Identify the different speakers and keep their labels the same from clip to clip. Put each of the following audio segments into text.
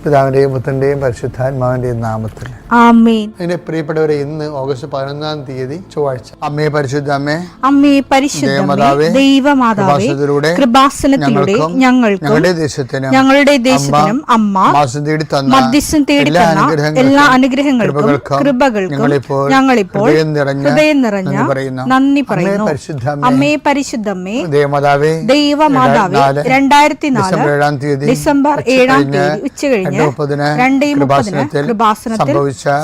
Speaker 1: പിതാവിന്റെയും പുത്രന്റെയും പരിശുദ്ധാത്മാവിന്റെയും നാമത്തിൽ
Speaker 2: ആമേൻ.
Speaker 1: എന്റെ പ്രിയപ്പെട്ടവരെ, ഇന്ന് ഓഗസ്റ്റ് 11 തീയതി ചൊവ്വാഴ്ച. അമ്മേ പരിശുദ്ധ അമ്മേ,
Speaker 2: അമ്മേ പരിശുദ്ധമേ, ദൈവമാതാവേ, കൃപാസനത്തിലൂടെ ഞങ്ങൾക്കും ഞങ്ങളുടെ ദേശത്തിനും അമ്മ മധ്യസ്ഥം തേടി തന്ന എല്ലാ അനുഗ്രഹങ്ങൾക്കും കൃപകൾക്കും ഞങ്ങളിപ്പോൾ ഹൃദയം നിറഞ്ഞ നന്ദി പറയുന്നു. അമ്മേ പരിശുദ്ധമേ, ദൈവമാതാവേ, 2004 ഡിസംബർ 7 ഉച്ചകഴിഞ്ഞ് 2:30 കൃപാസനത്തിൽ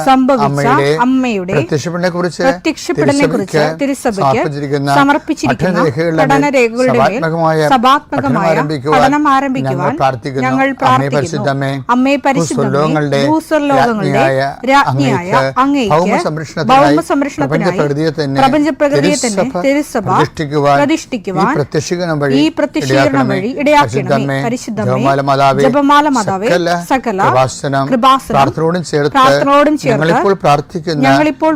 Speaker 2: സംഭവിച്ച അമ്മയുടെ പ്രത്യക്ഷപ്പെടലിനെക്കുറിച്ച് തിരുസഭയ്ക്ക് സമർപ്പിച്ചിരിക്കുന്ന പഠനരേഖകളുടെ മേൽ സഭാത്മകമായ പഠനം ആരംഭിക്കുവാൻ ഞങ്ങൾ പ്രാർത്ഥിക്കുന്നു. അമ്മേ പരിശുദ്ധമേ, ഭൂസ്വർലോകങ്ങളുടെ രാജ്ഞിയായ അങ്ങേയ്ക്ക് ഭൗമസംരക്ഷണത്തിനായി പ്രപഞ്ചപ്രകൃതിയെ തന്നെ തിരുസഭ പ്രതിഷ്ഠിക്കുവാൻ ഈ പ്രത്യക്ഷീകരണം വഴി ഇടയാക്കണമേ. പരിശുദ്ധമേ, ജപമാല മാതാവേ, സകല കൃപാസനം പ്രാർത്ഥനയോടും ചേർത്ത് ഞങ്ങളിപ്പോൾ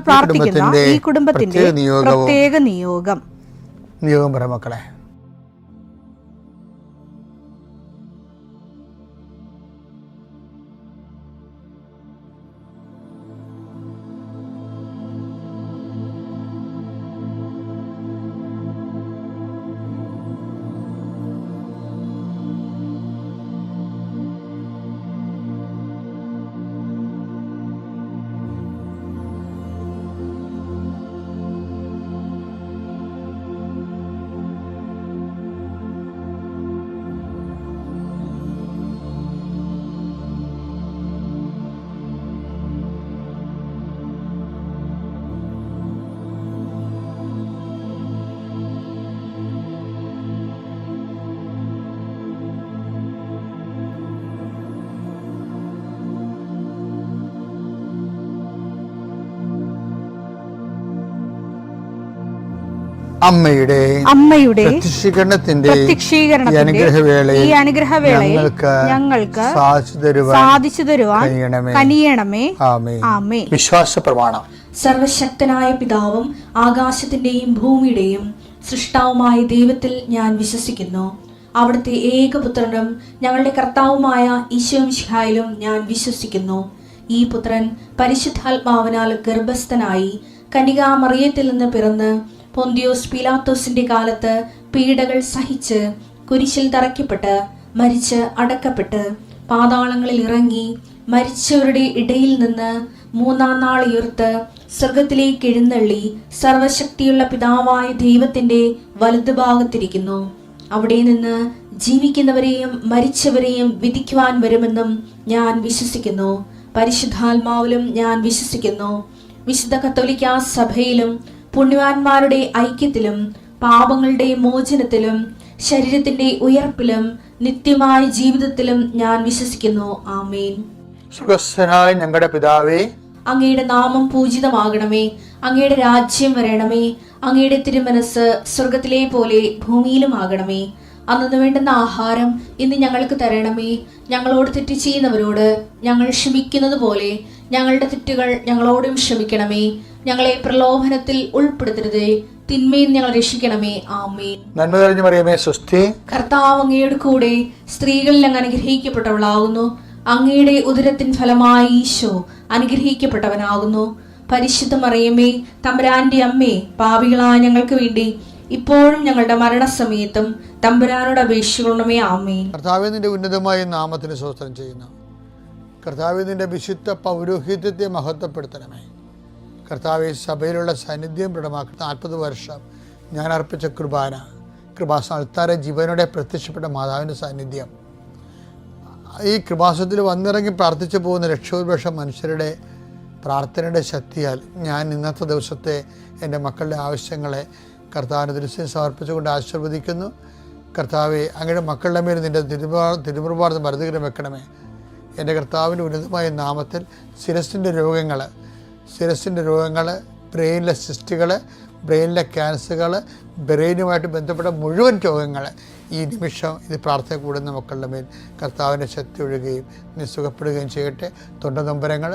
Speaker 2: പ്രാർത്ഥിക്കുന്ന ഈ കുടുംബത്തിന്റെ പ്രത്യേക നിയോഗം
Speaker 1: പറ മക്കളെ.
Speaker 2: അമ്മയുടെ പ്രത്യക്ഷീകരണത്തിന്റെ ഈ അനുഗ്രഹവേളയിൽ ഞങ്ങൾക്ക് സാധിച്ചു തരുവാൻ കനിയണമേ. ആമേൻ.
Speaker 1: വിശ്വാസ പ്രമാണം.
Speaker 3: സർവശക്തനായ പിതാവും ആകാശത്തിന്റെയും ഭൂമിയുടെയും സൃഷ്ടാവുമായ ദൈവത്തിൽ ഞാൻ വിശ്വസിക്കുന്നു. അവിടുത്തെ ഏകപുത്രനും ഞങ്ങളുടെ കർത്താവുമായ ഈശോമിശിഹായിലും ഞാൻ വിശ്വസിക്കുന്നു. ഈ പുത്രൻ പരിശുദ്ധാത്മാവിനാൽ ഗർഭസ്ഥനായി കന്യകാമറിയത്തിൽ നിന്ന് പിറന്ന് പൊന്തിയോസ് പീലാത്തോസിന്റെ കാലത്ത് പീഡകൾ സഹിച്ച് കുരിശിൽ തറയ്ക്കപ്പെട്ട് മരിച്ച് അടക്കപ്പെട്ട് പാതാളങ്ങളിൽ ഇറങ്ങി മരിച്ചവരുടെ ഇടയിൽ നിന്ന് 3-ാം നാൾ ഉയർത്ത് സ്വർഗത്തിലേക്ക് എഴുന്നള്ളി സർവശക്തിയുള്ള പിതാവായ ദൈവത്തിന്റെ വലതുഭാഗത്തിരിക്കുന്നു. അവിടെ നിന്ന് ജീവിക്കുന്നവരെയും മരിച്ചവരെയും വിധിക്കുവാൻ വരുമെന്നും ഞാൻ വിശ്വസിക്കുന്നു. പരിശുദ്ധാത്മാവിലും ഞാൻ വിശ്വസിക്കുന്നു. വിശുദ്ധ കത്തോലിക്കാ സഭയിലും പുണ്യവാന്മാരുടെ ഐക്യത്തിലും പാപങ്ങളുടെ മോചനത്തിലും ശരീരത്തിന്റെ ഉയർപ്പിലും നിത്യമായ ജീവിതത്തിലും ഞാൻ വിശ്വസിക്കുന്നു. ആമേൻ.
Speaker 1: സുഖസ്ഥനായ ഞങ്ങളുടെ പിതാവേ,
Speaker 3: അങ്ങയുടെ നാമം പൂജിതമാകണമേ. അങ്ങയുടെ രാജ്യം വരണമേ. അങ്ങയുടെ തിരുമനസ് സ്വർഗത്തിലെ പോലെ ഭൂമിയിലും ആകണമേ. അന്നു വേണ്ടുന്ന ആഹാരം ഇന്ന് ഞങ്ങൾക്ക് തരണമേ. ഞങ്ങളോട് തെറ്റ് ചെയ്യുന്നവരോട് ഞങ്ങൾ ക്ഷമിക്കുന്നത് പോലെ ഞങ്ങളുടെ തെറ്റുകൾ ഞങ്ങളോടും ക്ഷമിക്കണമേ. ഞങ്ങളെ പ്രലോഭനത്തിൽ ഉൾപ്പെടുത്തരുതേ, തിന്മയിൽ ഞങ്ങൾ രക്ഷിക്കണമേ. ആമേൻ.
Speaker 1: നന്മ നിറഞ്ഞ മറിയമേ, സ്വസ്തി.
Speaker 3: കർത്താവ് അങ്ങയുടെ കൂടെ സ്ത്രീകളിൽ അങ്ങ് അനുഗ്രഹിക്കപ്പെട്ടവളാകുന്നു. അങ്ങയുടെ ഉദരത്തിൻ ഫലമായി ഈശോ അനുഗ്രഹിക്കപ്പെട്ടവനാകുന്നു. പരിശുദ്ധ മറിയമേ, തമ്പുരാന്റെ അമ്മേ, പാപികളായ ഞങ്ങൾക്ക് വേണ്ടി ഇപ്പോഴും ഞങ്ങളുടെ മരണസമയത്തും തമ്പുരാനോട് അപേക്ഷിക്കണമേ. ആമേൻ.
Speaker 1: കർത്താവേ, നിന്റെ ഉന്നതമായ നാമത്തിന് സ്തോത്രം ചെയ്യുന്നു. കർത്താവേ, നിന്റെ വിശുദ്ധ പൗരോഹിത്യത്തെ മഹത്വപ്പെടുത്തണമേ. കർത്താവെ, സഭയിലുള്ള സാന്നിധ്യം ദൃഢമാക്കി 40 വർഷം ഞാൻ അർപ്പിച്ച കൃപാസന അൾത്താര ജീവനോടെ പ്രത്യക്ഷപ്പെട്ട മാതാവിൻ്റെ സാന്നിധ്യം, ഈ കൃപാസനത്തിൽ വന്നിറങ്ങി പ്രാർത്ഥിച്ചു പോകുന്ന ലക്ഷോപലക്ഷം മനുഷ്യരുടെ പ്രാർത്ഥനയുടെ ശക്തിയാൽ ഞാൻ ഇന്നത്തെ ദിവസത്തെ എൻ്റെ മക്കളുടെ ആവശ്യങ്ങളെ കർത്താവിൻ്റെ ദൃശ്യം സമർപ്പിച്ചുകൊണ്ട് ആശീർവദിക്കുന്നു. കർത്താവെ, അങ്ങയുടെ മക്കളുടെ മേൽ നിൻ്റെ തിരുമുറുപാർന്ന് മരുന്നുകരം വെക്കണമേ. എൻ്റെ കർത്താവിൻ്റെ ഉന്നതമായ നാമത്തിൽ ശിരസിൻ്റെ രോഗങ്ങൾ, ബ്രെയിനിലെ സിസ്റ്റുകൾ, ബ്രെയിനിലെ ക്യാൻസറുകൾ, ബ്രെയിനുമായിട്ട് ബന്ധപ്പെട്ട മുഴുവൻ രോഗങ്ങൾ ഈ നിമിഷം ഇത് പ്രാർത്ഥന കൂടുന്ന മക്കളുടെ മേൽ കർത്താവിൻ്റെ ശക്തി ഒഴുകുകയും നീ സുഖപ്പെടുകയും ചെയ്യട്ടെ. തൊണ്ടനൊമ്പരങ്ങൾ,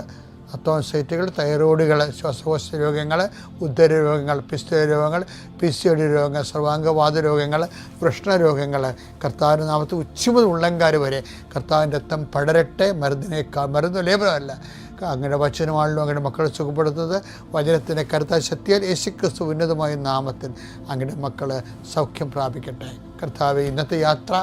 Speaker 1: അത്തോൺസൈറ്റുകൾ, തൈറോയിഡുകൾ, ശ്വാസകോശ രോഗങ്ങൾ, ഉദര രോഗങ്ങൾ, പിസ്ത രോഗങ്ങൾ, PCOD രോഗങ്ങൾ, സർവാംഗവാദ രോഗങ്ങൾ, വൃഷ്ണരോഗങ്ങൾ, കർത്താവിൻ്റെ നാമത്തിൽ ഉച്ചമുതൽ ഉള്ളംകാര് വരെ കർത്താവിൻ്റെ രക്തം പടരട്ടെ. മരുന്ന് ലേപനമല്ല, അങ്ങനെ വചനമാണല്ലോ അങ്ങനെ മക്കളെ സുഖപ്പെടുത്തുന്നത്. വചനത്തിൻ്റെ കരുത്ത ശക്തിയാൽ യേശുക്രിസ്തു ഉന്നതമായ നാമത്തിൽ അങ്ങനെ മക്കൾ സൗഖ്യം പ്രാപിക്കട്ടെ. കർത്താവെ, ഇന്നത്തെ യാത്ര,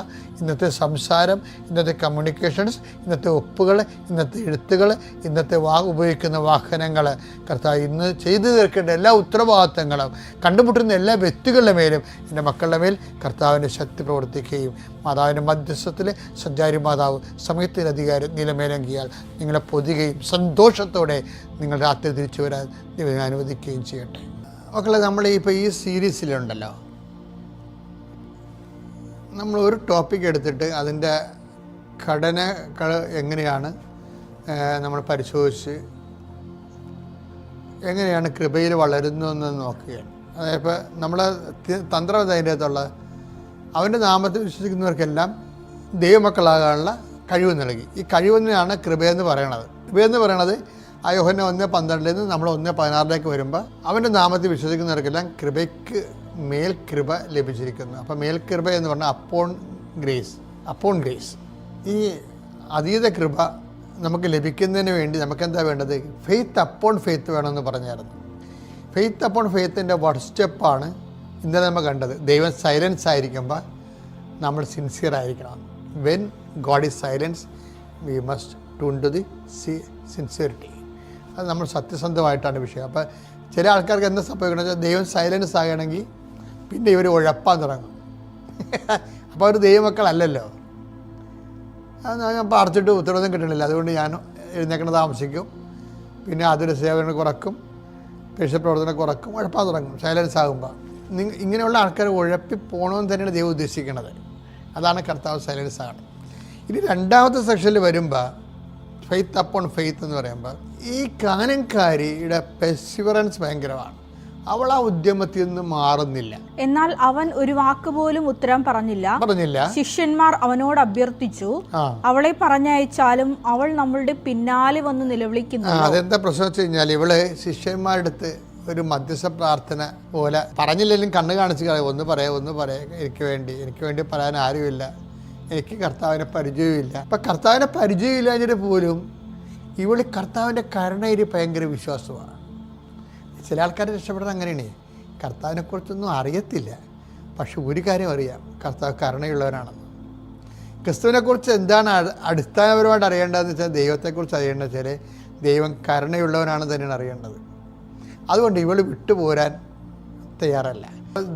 Speaker 1: ഇന്നത്തെ സംസാരം, ഇന്നത്തെ കമ്മ്യൂണിക്കേഷൻസ്, ഇന്നത്തെ ഒപ്പുകൾ, ഇന്നത്തെ എഴുത്തുകൾ, ഇന്നത്തെ ഉപയോഗിക്കുന്ന വാഹനങ്ങൾ, കർത്താവ് ഇന്ന് ചെയ്തു തീർക്കേണ്ട എല്ലാ ഉത്തരവാദിത്തങ്ങളും കണ്ടുമുട്ടുന്ന എല്ലാ വ്യക്തികളുടെ മേലും എൻ്റെ മക്കളുടെ മേൽ കർത്താവിൻ്റെ ശക്തി പ്രവർത്തിക്കുകയും മാതാവിൻ്റെ മധ്യസ്ഥത്തിൽ സഞ്ചാരി മാതാവ് സമയത്തിൻ്റെ അധികാരം നിലമേലങ്കിയാൽ നിങ്ങളെ പൊതുകയും സന്തോഷത്തോടെ നിങ്ങൾ രാത്രി തിരിച്ചു വരാൻ ദൈവം അനുവദിക്കുകയും ചെയ്യട്ടെ. മക്കളെ, നമ്മൾ ഈ സീരീസിലുണ്ടല്ലോ, നമ്മൾ ഒരു ടോപ്പിക് എടുത്തിട്ട് അതിൻ്റെ ഘടനകൾ എങ്ങനെയാണ് നമ്മൾ പരിശോധിച്ച് എങ്ങനെയാണ് കൃപയിൽ വളരുന്നതെന്ന് നോക്കുകയാണ്. അതായത് ഇപ്പോൾ നമ്മളെ തന്ത്രം അതിൻ്റെ അകത്തുള്ള അവൻ്റെ നാമത്തിൽ വിശ്വസിക്കുന്നവർക്കെല്ലാം ദൈവമക്കളാകാനുള്ള കഴിവ് നൽകി. ഈ കഴിവെന്നാണ് കൃപയെന്ന് പറയണത്. കൃപയെന്ന് പറയണത് ആ യോഹന്നാൻ 1:12 നമ്മൾ 1:16 വരുമ്പോൾ അവൻ്റെ നാമത്തിൽ വിശ്വസിക്കുന്നവർക്കെല്ലാം കൃപയ്ക്ക് മേൽ കൃപ ലഭിച്ചിരിക്കുന്നു. അപ്പോൾ മേൽകൃപ എന്ന് പറഞ്ഞാൽ അപ്പോൺ ഗ്രേസ്. ഈ അതീത കൃപ നമുക്ക് ലഭിക്കുന്നതിന് വേണ്ടി നമുക്കെന്താ വേണ്ടത്? ഫെയ്ത്ത് അപ്പോൺ ഫെയ്ത്ത് വേണമെന്ന് പറഞ്ഞായിരുന്നു. ഫെയ്ത്ത് അപ്പോൺ ഫെയ്ത്തിൻ്റെ ഫസ്റ്റ് സ്റ്റെപ്പാണ് ഇന്നലെ നമ്മൾ കണ്ടത്. ദൈവം സൈലൻസ് ആയിരിക്കുമ്പോൾ നമ്മൾ സിൻസിയർ ആയിരിക്കണം. When God is silence we must tune to the sincerity. അത് നമ്മൾ സത്യസന്ധമായിട്ടാണ് വിഷയം. അപ്പോൾ ചില ആൾക്കാർക്ക് എന്താ സംഭവിക്കണമെന്ന് വെച്ചാൽ ദൈവം സൈലൻസ് ആകണമെങ്കിൽ പിന്നെ ഇവർ ഉഴപ്പാൻ തുടങ്ങും. അപ്പോൾ അവർ ദൈവമക്കളല്ലല്ലോ. ഞാൻ പ്രാർത്ഥിച്ചിട്ട് ഉത്തരവാദിത്തം കിട്ടണില്ല, അതുകൊണ്ട് ഞാൻ എഴുന്നേക്കണം താമസിക്കും, പിന്നെ അതൊരു സേവനം കുറക്കും, പ്രവർത്തനം കുറക്കും, ഉഴപ്പാൻ തുടങ്ങും സൈലൻസ് ആകുമ്പോൾ. ഇങ്ങനെയുള്ള ആൾക്കാർ ഉഴപ്പി പോകണമെന്ന് തന്നെയാണ് ദൈവം ഉദ്ദേശിക്കുന്നത്. അതാണ് കർത്താവ് സൈലൻസ് ആണ്. ഇനി രണ്ടാമത്തെ സെക്ഷനിൽ വരുമ്പോൾ ഫെയ്ത്ത് അപ്പോൺ ഫെയ്ത്ത് എന്ന് പറയുമ്പോൾ ഈ കാനൻകാരിയുടെ പെർസിവറൻസ് ഭയങ്കരമാണ്. അവൾ ആ ഉദ്യമത്തിൽ നിന്ന് മാറുന്നില്ല.
Speaker 2: എന്നാൽ അവൻ ഒരു വാക്ക് പോലും ഉത്തരം പറഞ്ഞില്ല. ശിഷ്യന്മാർ അവനോട് അഭ്യർത്ഥിച്ചു, അവളെ പറഞ്ഞയച്ചാലും അവൾ നമ്മളുടെ പിന്നാലെ വന്ന് നിലവിളിക്കുന്നു.
Speaker 1: അതെന്താ പ്രശ്നം വെച്ച് കഴിഞ്ഞാൽ, ഇവള് ശിഷ്യന്മാരുടെ അടുത്ത് ഒരു മധ്യസ്ഥ പ്രാർത്ഥന പോലെ പറഞ്ഞില്ലെങ്കിലും കണ്ണ് കാണിച്ച് കളയും. ഒന്ന് പറയാ എനിക്ക് വേണ്ടി പറയാൻ ആരുമില്ല, എനിക്ക് കർത്താവിനെ പരിചയമില്ല. അപ്പം കർത്താവിനെ പരിചയമില്ലാഞ്ഞിട്ട് പോലും ഇവള് കർത്താവിൻ്റെ കരുണയിൽ ഭയങ്കര വിശ്വാസമാണ്. ചില ആൾക്കാർ രക്ഷപ്പെടുന്നത് അങ്ങനെയാണ്. കർത്താവിനെക്കുറിച്ചൊന്നും അറിയത്തില്ല, പക്ഷെ ഒരു കാര്യം അറിയാം, കർത്താവ് കരുണയുള്ളവനാണെന്ന്. ക്രിസ്തുവിനെക്കുറിച്ച് എന്താണ് അടിസ്ഥാനപരമായിട്ട് അറിയേണ്ടതെന്ന് വെച്ചാൽ ദൈവത്തെക്കുറിച്ച് അറിയേണ്ടത് വെച്ചാൽ ദൈവം കരുണയുള്ളവനാണെന്ന് തന്നെയാണ് അറിയേണ്ടത്. അതുകൊണ്ട് ഇവൾ വിട്ടുപോരാൻ തയ്യാറല്ല.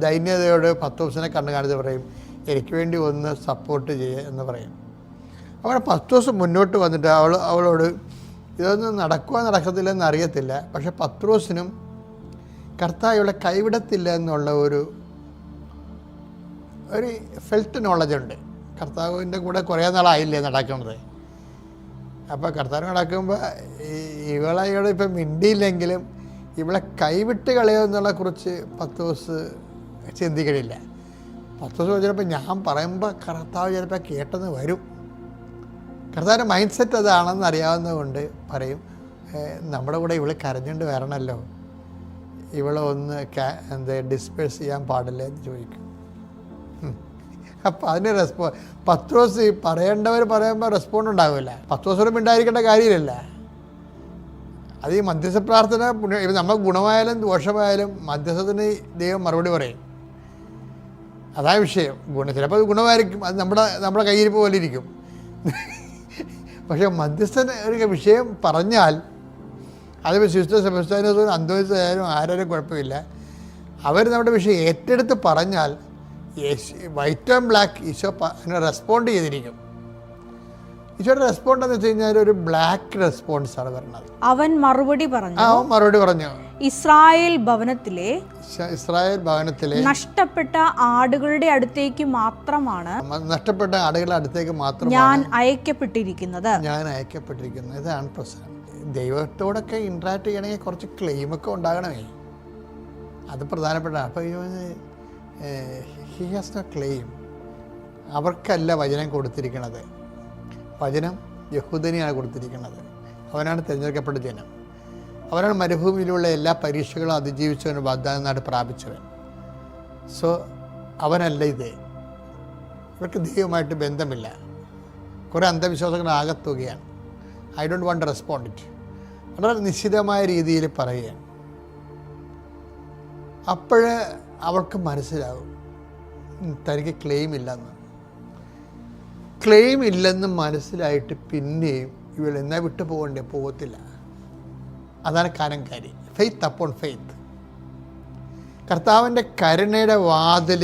Speaker 1: ദൈന്യതയോട് പത്രോസിനെ കണ്ണു കാണിച്ച് പറയും, എനിക്ക് വേണ്ടി ഒന്ന് സപ്പോർട്ട് ചെയ്യുക എന്ന് പറയും. അപ്പോൾ പത്രോസ് മുന്നോട്ട് വന്നിട്ട് അവളോട് ഇതൊന്നും നടക്കത്തില്ലെന്ന് അറിയത്തില്ല, പക്ഷെ പത്രോസിനും കർത്താവ് ഇവളെ കൈവിടത്തില്ല എന്നുള്ള ഒരു ഫെൽറ്റ് നോളജുണ്ട്. കർത്താവിൻ്റെ കൂടെ കുറേ നാളായില്ലേ നടക്കുന്നത്. അപ്പോൾ കർത്താവ് നടക്കുമ്പോൾ ഇവളെ ഇപ്പം മിണ്ടിയില്ലെങ്കിലും ഇവളെ കൈവിട്ട് കളയുമെന്നുള്ള കുറിച്ച് പത്രോസ് ചിന്തിക്കണില്ല. പത്രോസ് ചിലപ്പോൾ ഞാൻ പറയുമ്പോൾ കർത്താവ് ചിലപ്പോൾ കേട്ടെന്ന് വരും. കർത്താവിൻ്റെ മൈൻഡ് സെറ്റ് അതാണെന്ന് അറിയാവുന്നതുകൊണ്ട് പറയും, നമ്മുടെ കൂടെ ഇവള് കരഞ്ഞുകൊണ്ട് വരണമല്ലോ, ഇവളെ ഒന്ന് ഡിസ്പേഴ്സ് ചെയ്യാൻ പാടില്ല എന്ന് ചോദിക്കും. അപ്പം അതിന് പത്രോസ് പറയേണ്ടവർ പറയുമ്പോൾ റെസ്പോണ്ട് ഉണ്ടാവില്ല. പത്രോസിനും ഉണ്ടായിരിക്കേണ്ട കാര്യമില്ല. അത് ഈ മധ്യസ്ഥ പ്രാർത്ഥന നമ്മൾ ഗുണമായാലും ദോഷമായാലും മധ്യസ്ഥത്തിന് ദൈവം മറുപടി പറയും. അതാ വിഷയം. ചിലപ്പോൾ അത് ഗുണമായിരിക്കും, അത് നമ്മുടെ കയ്യിരിപ്പ് പോലെ ഇരിക്കും. പക്ഷേ മധ്യസ്ഥൻ ഒരു വിഷയം പറഞ്ഞാൽ അത് സിസ്റ്റർ സെബസ്ത്യാനോസും അന്തോനിസായാലും ആരും കുഴപ്പമില്ല. അവർ നമ്മുടെ വിഷയം ഏറ്റെടുത്ത് പറഞ്ഞാൽ വൈറ്റ് ആൻഡ് ബ്ലാക്ക് ഈശോ അതിനെ റെസ്പോണ്ട് ചെയ്തിരിക്കും. ഈശോയുടെ റെസ്പോണ്ട് എന്ന് വെച്ച് കഴിഞ്ഞാൽ ഒരു ബ്ലാക്ക് റെസ്പോൺസാണ് വരുന്നത്.
Speaker 2: അവൻ മറുപടി
Speaker 1: പറഞ്ഞു,
Speaker 2: ഇസ്രായേൽ ഭവനത്തിലെ
Speaker 1: നഷ്ടപ്പെട്ട
Speaker 2: ആടുകളുടെ അടുത്തേക്ക് മാത്രമാണ് ഞാൻ അയക്കപ്പെട്ടിരിക്കുന്നത്.
Speaker 1: ഇതാണ് പ്രശ്നം. ദൈവത്തോടൊക്കെ ഇൻട്രാക്ട് ചെയ്യണമെങ്കിൽ കുറച്ച് ക്ലെയിമൊക്കെ ഉണ്ടാകണമേ, അത് പ്രധാനപ്പെട്ടതാണ്. അപ്പോൾ ഹി ഹാസ് നോ ക്ലെയിം. അവർക്കല്ല വചനം കൊടുത്തിരിക്കുന്നത്. വചനം യഹൂദനെയാണ് കൊടുത്തിരിക്കുന്നത്. അവനാണ് തിരഞ്ഞെടുക്കപ്പെട്ട ജനം. അവനാണ് മരുഭൂമിയിലുള്ള എല്ലാ പരീക്ഷകളും അതിജീവിച്ചവന് വാഗ്ദാന നാട് പ്രാപിച്ചവൻ. സോ അവനല്ല ഇത്. ഇവർക്ക് ദൈവമായിട്ട് ബന്ധമില്ല. കുറേ അന്ധവിശ്വാസങ്ങൾ ആകത്തുകയാണ്. I don't want to respond it. വളരെ നിശ്ചിതമായ രീതിയിൽ പറയുകയാണ്. അപ്പോഴേ അവൾക്ക് മനസ്സിലാവും തനിക്ക് ക്ലെയിം ഇല്ലെന്ന്. ക്ലെയിം ഇല്ലെന്ന് മനസ്സിലായിട്ട് പിന്നെയും ഇവൾ എന്നാ വിട്ടു പോകണ്ടേ? പോകത്തില്ല. അതാണ് കാനംകാരി. Faith upon faith. കർത്താവിൻ്റെ കരുണയുടെ വാതിൽ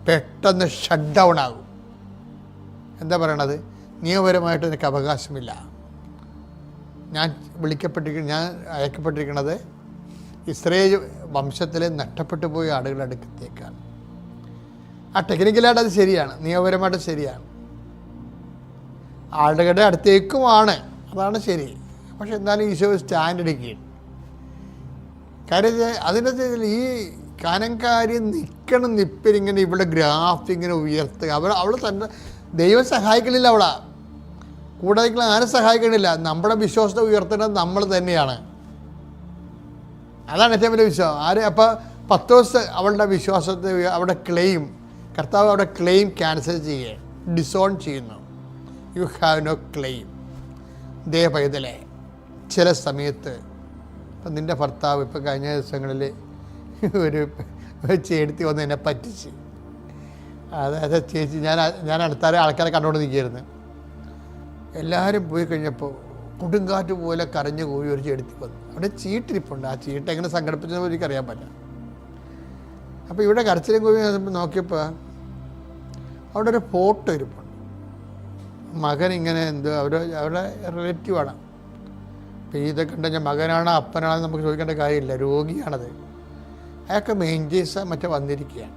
Speaker 1: പെട്ടെന്ന് ഷട്ട് ഡൗൺ ആകും. എന്താ പറയണത്? നിയമപരമായിട്ട് എനിക്ക് അവകാശമില്ല. ഞാൻ അയക്കപ്പെട്ടിരിക്കുന്നത് ഇസ്രായേൽ വംശത്തിലെ നഷ്ടപ്പെട്ടു പോയ ആടുകളുടെ അടുക്കത്തേക്കാണ്. ആ ടെക്നിക്കലായിട്ട് അത് ശരിയാണ്, നിയമപരമായിട്ട് ശരിയാണ്. ആളുകളുടെ അടുത്തേക്കുമാണ്, അതാണ് ശരി. പക്ഷെ എന്നാലും ഈശോ സ്റ്റാൻഡ് എടുക്കുകയും കാര്യം അതിൻ്റെ ഈ കാനംകാരി നിപ്പിലിങ്ങനെ ഇവിടെ ഗ്രാഫ് ഇങ്ങനെ ഉയർത്തുക. അവൾ തന്നെ ദൈവം സഹായിക്കണില്ല. അവളാ കൂടാതെ ആരും സഹായിക്കണില്ല. നമ്മുടെ വിശ്വാസത്തെ ഉയർത്തേണ്ടത് നമ്മൾ തന്നെയാണ്. അതാണ് ഏറ്റവും വലിയ വിശ്വാസം. അപ്പോൾ പത്രോസ് അവളുടെ വിശ്വാസത്തെ അവിടെ ക്ലെയിം, കർത്താവ് അവിടെ ക്ലെയിം ക്യാൻസൽ ചെയ്യുക, ഡിസോൺ ചെയ്യുന്നു. You have no claim. ദേ പൈതലേ, ചില സമയത്ത് ഇപ്പം നിൻ്റെ ഭർത്താവ് ഇപ്പം കഴിഞ്ഞ ദിവസങ്ങളിൽ ഒരു ചേട്ടത്തി വന്ന് എന്നെ പറ്റിച്ച്. അതായത് ചേച്ചി, ഞാൻ അടുത്താരെ ആൾക്കാരെ കണ്ടുകൊണ്ട് നിൽക്കുകയായിരുന്നു. എല്ലാവരും പോയി കഴിഞ്ഞപ്പോൾ കൊടുങ്കാറ്റ് പോലെ കരഞ്ഞു പോയി ഒരു ചേട്ടത്തി വന്നു. അവിടെ ചീട്ടിരിപ്പുണ്ട്. ആ ചീട്ട് എങ്ങനെ സംഘടിപ്പിച്ചതെന്ന് എനിക്കറിയാൻ പറ്റില്ല. അപ്പോൾ ഇവിടെ കരച്ചിലും പോയി നോക്കിയപ്പോൾ അവിടെ ഒരു ഫോട്ടോ ഇരിപ്പുണ്ട്. മകൻ ഇങ്ങനെ എന്തോ അവരുടെ റിലേറ്റീവാണ്. അപ്പോൾ ഇതൊക്കെ ഉണ്ടെങ്കിൽ മകനാണോ അപ്പനാണോ നമുക്ക് ചോദിക്കേണ്ട കാര്യമില്ല, രോഗിയാണത്. അയാൾക്ക് മെയിൻറ്റേഴ്സ് മറ്റേ വന്നിരിക്കുകയാണ്.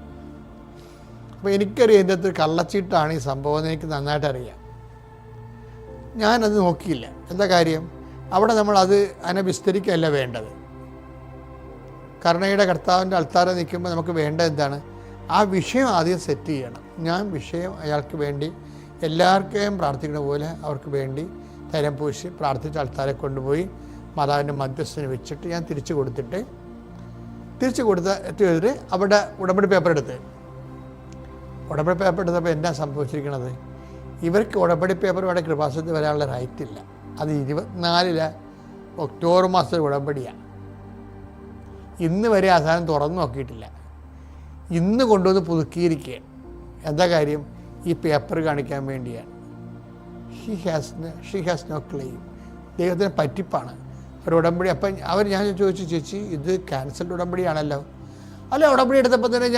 Speaker 1: അപ്പോൾ എനിക്കറിയാം ഇതിൻ്റെ അകത്ത് കള്ളച്ചീട്ടാണ് ഈ സംഭവം എന്ന് എനിക്ക് നന്നായിട്ട് അറിയാം. ഞാനത് നോക്കിയില്ല. എന്താ കാര്യം? അവിടെ നമ്മളത് അതിനെ വിസ്തരിക്കുകയല്ല വേണ്ടത്. കരുണയുടെ കർത്താവിൻ്റെ അൾത്താരെ നിൽക്കുമ്പോൾ നമുക്ക് വേണ്ടത് എന്താണ്? ആ വിഷയം ആദ്യം സെറ്റ് ചെയ്യണം. ഞാൻ വിഷയം അയാൾക്ക് വേണ്ടി എല്ലാവർക്കും പ്രാർത്ഥിക്കുന്ന പോലെ അവർക്ക് വേണ്ടി തരം പൂശി പ്രാർത്ഥിച്ച് ആൾക്കാരെ കൊണ്ടുപോയി മാതാവിൻ്റെ മധ്യസ്ഥന് വെച്ചിട്ട് ഞാൻ തിരിച്ചു കൊടുത്തിട്ട് അവിടെ ഉടമ്പടി പേപ്പർ എടുത്തപ്പോൾ എന്നാ സംഭവിച്ചിരിക്കണത്? ഇവർക്ക് ഉടമ്പടി പേപ്പർ ഇവിടെ കൃപാസനത്തിൽ വരാനുള്ള റൈറ്റ് ഇല്ല. അത് 24 ഒക്ടോബർ മാസത്തിൽ ഉടമ്പടിയാണ്. ഇന്ന് വരെ ആ സാധനം തുറന്നു നോക്കിയിട്ടില്ല. ഇന്ന് കൊണ്ടുവന്ന് പുതുക്കിയിരിക്കുക. എന്താ കാര്യം? ഈ പേപ്പർ കാണിക്കാൻ വേണ്ടിയാണ്. She has no claim. ദൈവത്തിന് പറ്റിപ്പാണ് ഒരു ഉടമ്പടി. അപ്പം ഞാൻ ചോദിച്ചു, ചേച്ചി ഇത് ക്യാൻസൽഡ് ഉടമ്പടിയാണല്ലോ. അല്ല, ഉടമ്പടി എടുത്തപ്പോൾ തന്നെ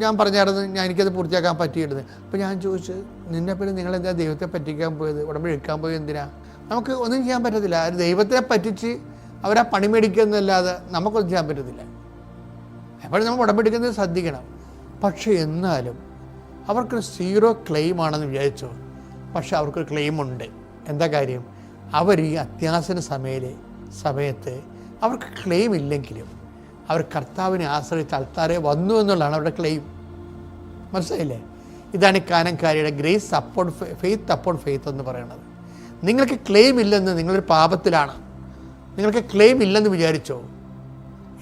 Speaker 1: ഞാൻ പറഞ്ഞായിരുന്നു എനിക്കത് പൂർത്തിയാക്കാൻ പറ്റിയിരുന്നത്. അപ്പോൾ ഞാൻ ചോദിച്ചു, നിന്നെ പിന്നെ നിങ്ങളെന്താ ദൈവത്തെ പറ്റിക്കാൻ പോയത്? ഉടമ്പടി എടുക്കാൻ പോയത് എന്തിനാ? നമുക്ക് ഒന്നും ചെയ്യാൻ പറ്റത്തില്ല. ദൈവത്തെ പറ്റിച്ച് അവരാ പണി മേടിക്കുന്നതല്ലാതെ നമുക്കൊന്നും ചെയ്യാൻ പറ്റത്തില്ല. എപ്പോഴും നമ്മൾ ഉടമ്പടി എടുക്കുന്നത് ശ്രദ്ധിക്കണം. പക്ഷേ എന്നാലും അവർക്ക് 0 ക്ലെയിമാണെന്ന് വിചാരിച്ചു. പക്ഷെ അവർക്കൊരു ക്ലെയിമുണ്ട്. എന്താ കാര്യം? അവർ ഈ അത്യാസന സമയത്ത് അവർക്ക് ക്ലെയിം ഇല്ലെങ്കിലും അവർ കർത്താവിനെ ആശ്രയിച്ച് അൾത്താരെ വന്നു എന്നുള്ളതാണ് അവരുടെ ക്ലെയിം. മനസ്സിലായില്ലേ? ഇതാണ് ഈ കാനംകാരിയുടെ grace upon faith upon faith എന്ന് പറയുന്നത്. നിങ്ങൾക്ക് ക്ലെയിം ഇല്ലെന്ന്, നിങ്ങളൊരു പാപത്തിലാണ്, നിങ്ങൾക്ക് ക്ലെയിം ഇല്ലെന്ന് വിചാരിച്ചോ.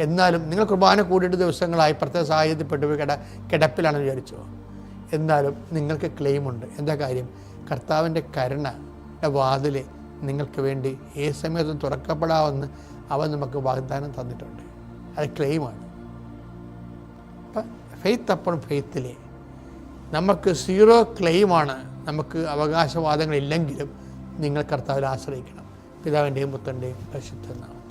Speaker 1: എന്നാലും നിങ്ങൾ കുർബാന കൂടിയിട്ട് ദിവസങ്ങളായി പ്രത്യേക സാഹചര്യപ്പെട്ടു കിടപ്പിലാണെന്ന് വിചാരിച്ചോ. എന്നാലും നിങ്ങൾക്ക് ക്ലെയിമുണ്ട്. എന്താ കാര്യം? കർത്താവിൻ്റെ കരുണയുടെ വാതിൽ നിങ്ങൾക്ക് വേണ്ടി ഏത് സമയത്തും തുറക്കപ്പെടാമെന്ന് അവൻ നമുക്ക് വാഗ്ദാനം തന്നിട്ടുണ്ട്. അത് ക്ലെയിമാണ്. അപ്പം ഫെയ്ത്ത് അപ്പോൺ ഫെയ്ത്തിൽ നമുക്ക് 0 ക്ലെയിമാണ്. നമുക്ക് അവകാശവാദങ്ങളില്ലെങ്കിലും നിങ്ങൾ കർത്താവിൽ ആശ്രയിക്കണം. പിതാവിൻ്റെയും പുത്രൻ്റെയും പരിശുദ്ധ നാമത്തിൽ.